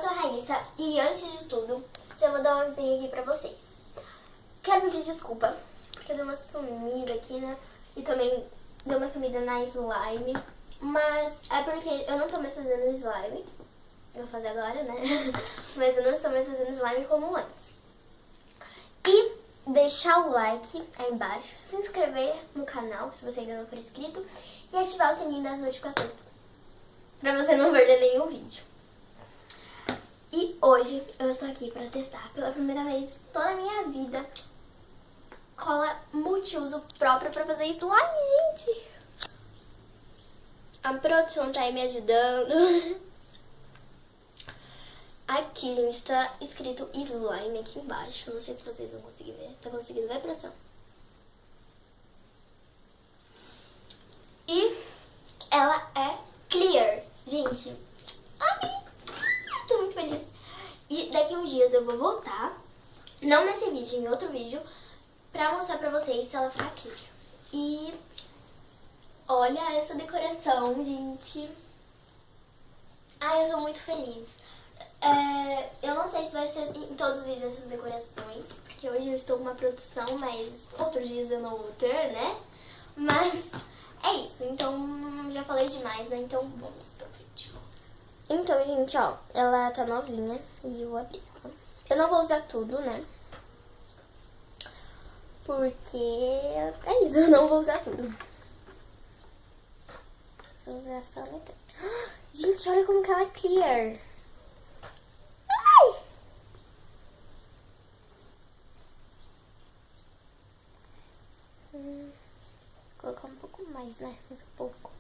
sou a Raíssa e antes de tudo, já vou dar um avisinho aqui pra vocês. Quero pedir desculpa, porque eu dei uma sumida aqui, né? E também dei uma sumida na slime. Mas é porque eu não tô mais fazendo slime. Eu vou fazer agora, né? Mas eu não estou mais fazendo slime como antes. E deixar o like aí embaixo, se inscrever no canal, se você ainda não for inscrito, e ativar o sininho das notificações, pra você não perder nenhum vídeo. E hoje eu estou aqui para testar pela primeira vez toda a minha vida cola multiuso própria para fazer slime, gente. A produção tá aí me ajudando. Aqui, gente, tá escrito slime aqui embaixo. Não sei se vocês vão conseguir ver. Tá conseguindo ver, produção? E ela é clear, gente. Ai, tô muito feliz. E daqui a uns dias eu vou voltar, não nesse vídeo, em outro vídeo, pra mostrar pra vocês se ela ficar clear. E olha essa decoração, gente. Ai, eu tô muito feliz. Eu não sei se vai ser em todos os vídeos essas decorações, porque hoje eu estou com uma produção, mas outros dias eu não vou ter, né? Mas é isso, então já falei demais, né? Então vamos pro vídeo. Então, gente, ó, ela tá novinha e eu vou abrir ela. Eu não vou usar tudo, né? Porque é isso, eu não vou usar tudo. Vou usar só metade. Gente, olha como que ela é clear. Ai! Vou colocar um pouco mais, né? Mais um pouco.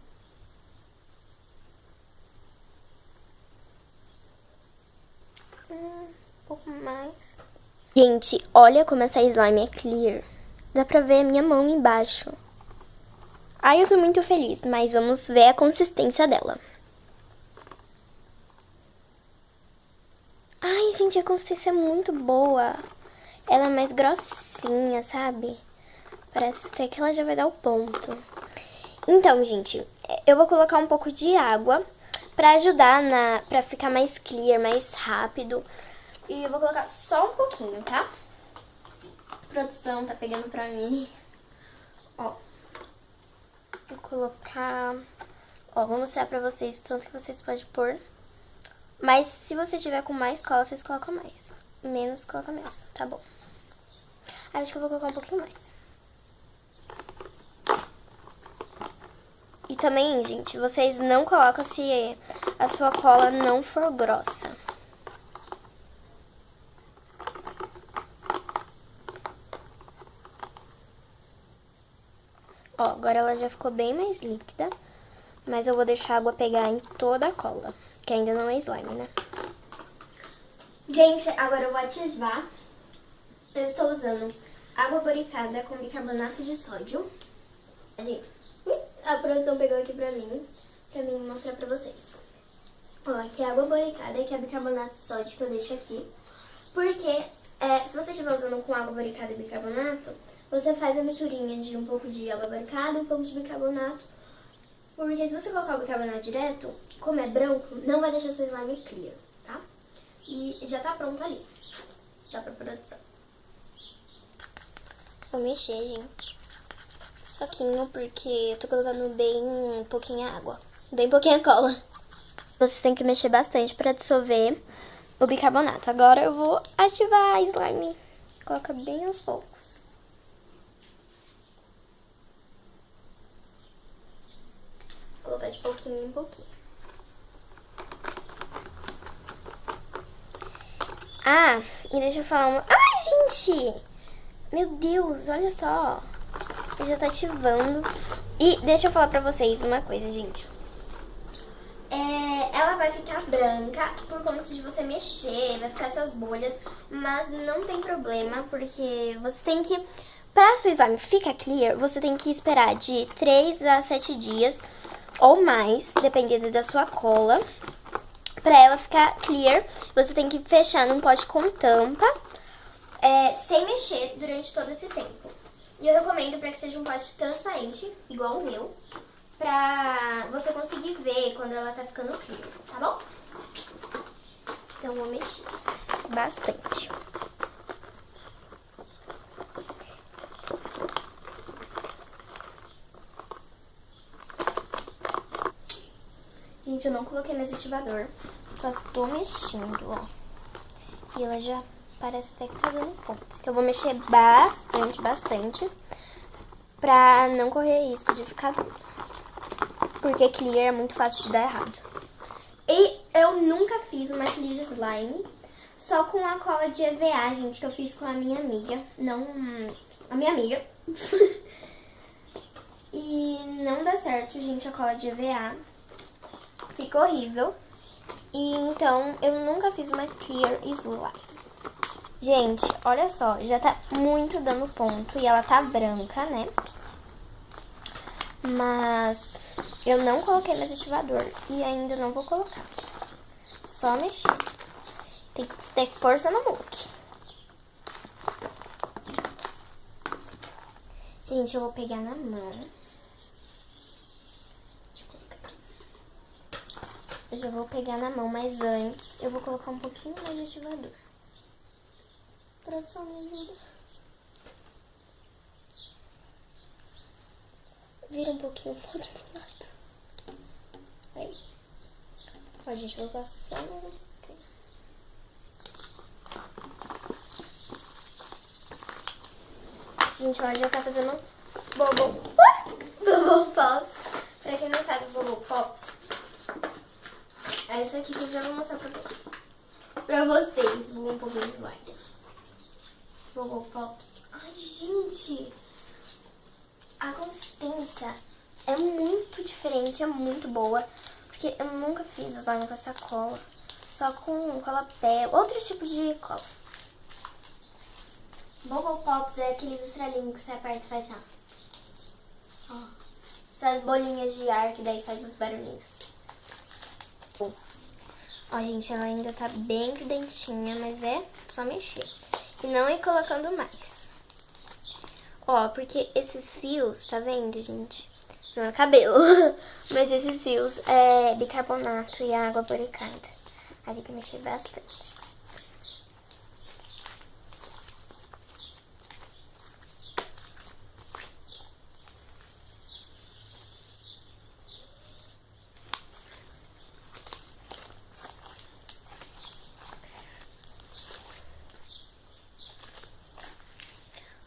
Um pouco mais. Gente, olha como essa slime é clear. Dá pra ver a minha mão embaixo. Ai, eu tô muito feliz, mas vamos ver a consistência dela. Ai, gente, a consistência é muito boa. Ela é mais grossinha, sabe? Parece até que ela já vai dar o ponto. Então, gente, eu vou colocar um pouco de água pra ajudar pra ficar mais clear, mais rápido. E eu vou colocar só um pouquinho, tá? A produção tá pegando pra mim. Ó. Vou colocar... Ó, vou mostrar pra vocês o tanto que vocês podem pôr. Mas se você tiver com mais cola, vocês colocam mais. Menos, coloca menos, tá bom. Acho que eu vou colocar um pouquinho mais. E também, gente, vocês não colocam se a sua cola não for grossa. Ó, agora ela já ficou bem mais líquida, mas eu vou deixar a água pegar em toda a cola, que ainda não é slime, né? Gente, agora eu vou ativar. Eu estou usando água boricada com bicarbonato de sódio. A produção pegou aqui pra mim mostrar pra vocês. Ó, aqui é água boricada e aqui é bicarbonato de sódio que eu deixo aqui. Porque se você estiver usando com água boricada e bicarbonato, você faz a misturinha de um pouco de água boricada e um pouco de bicarbonato. Porque se você colocar o bicarbonato direto, como é branco, não vai deixar sua slime clear, tá? E já tá pronto ali. Dá pra produção. Vou mexer, gente. Soquinho, porque eu tô colocando bem pouquinha água. Bem pouquinha cola. Vocês têm que mexer bastante pra dissolver o bicarbonato. Agora eu vou ativar a slime. Coloca bem aos poucos. Vou colocar de pouquinho em pouquinho. Ah, e deixa eu falar uma... Ai, gente! Meu Deus, olha só. Já tá ativando. E deixa eu falar pra vocês uma coisa, gente. Ela vai ficar branca por conta de você mexer, vai ficar essas bolhas, mas não tem problema, porque você tem que... Pra sua slime ficar clear, você tem que esperar de 3 a 7 dias ou mais, dependendo da sua cola. Pra ela ficar clear, você tem que fechar num pote com tampa, sem mexer durante todo esse tempo. E eu recomendo para que seja um pote transparente, igual o meu, pra você conseguir ver quando ela tá ficando clear, tá bom? Então, vou mexer bastante. Gente, eu não coloquei mais ativador. Só tô mexendo, ó. E ela já parece até que tá dando ponto. Então, eu vou mexer bastante. Pra não correr risco de ficar duro. Porque clear é muito fácil de dar errado. E eu nunca fiz uma clear slime só com a cola de EVA, gente, que eu fiz com a minha amiga. Não... a minha amiga. E não dá certo, gente, a cola de EVA. Fica horrível. E então, eu nunca fiz uma clear slime. Gente, olha só, já tá muito dando ponto e ela tá branca, né? Mas eu não coloquei mais ativador e ainda não vou colocar. Só mexer. Tem que ter força no look. Gente, eu vou pegar na mão. Deixa eu colocar aqui. Eu já vou pegar na mão, mas antes eu vou colocar um pouquinho mais de ativador. Produção, me ajuda. Vira um pouquinho pro outro lado. Aí. Ó, a gente vai colocar só mais um pouquinho. Gente, ela já tá fazendo Bubble Pops. Pra quem não sabe, Bubble Pops é isso aqui que eu já vou mostrar pra vocês. Vou um pouquinho de slide. Bubble Pops. Ai, gente, a consistência é muito diferente, é muito boa. Porque eu nunca fiz slime com essa cola. Só com cola pé, outro tipo de cola. Bubble Pops é aqueles estrelinhos que você aperta e faz assim, ó. Essas bolinhas de ar que daí faz os barulhinhos. Ó, gente, ela ainda tá bem grudentinha, mas é só mexer. E não ir colocando mais. Ó, porque esses fios, tá vendo, gente? Não é cabelo. Mas esses fios é bicarbonato e água boricada. Aí tem que mexer bastante.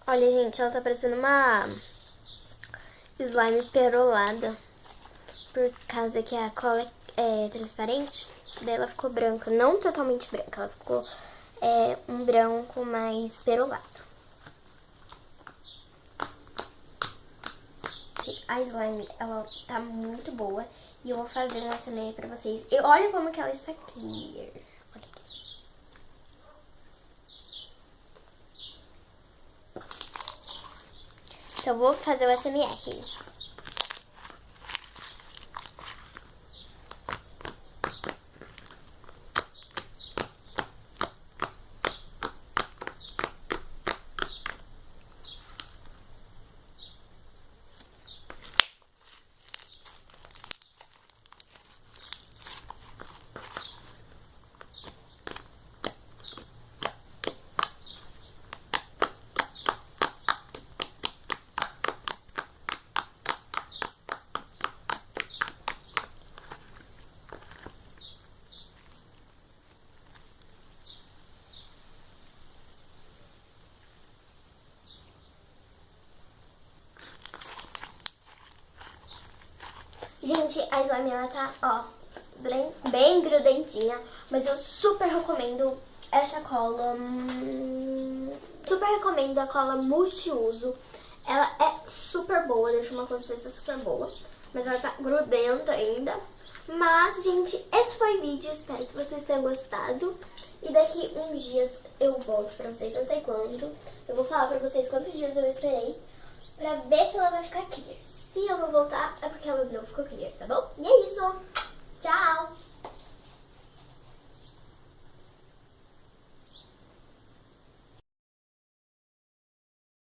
Olha, gente, ela tá parecendo uma slime perolada. Por causa que a cola é transparente, daí ela ficou branca. Não totalmente branca, ela ficou um branco mais perolado. A slime, ela tá muito boa. E eu vou fazer essa meia pra vocês. E olha como que ela está clear. Olha aqui. Então, eu vou fazer o SMR. Gente, a slime ela tá, ó, bem grudentinha, mas eu super recomendo essa cola. Super recomendo a cola multiuso. Ela é super boa, deixa uma consistência super boa, mas ela tá grudenta ainda. Mas, gente, esse foi o vídeo, espero que vocês tenham gostado. E daqui uns dias eu volto pra vocês, não sei quando. Eu vou falar pra vocês quantos dias eu esperei pra ver se ela vai ficar clear. Se eu vou voltar, é porque ela não ficou clear, tá bom? E é isso. Tchau!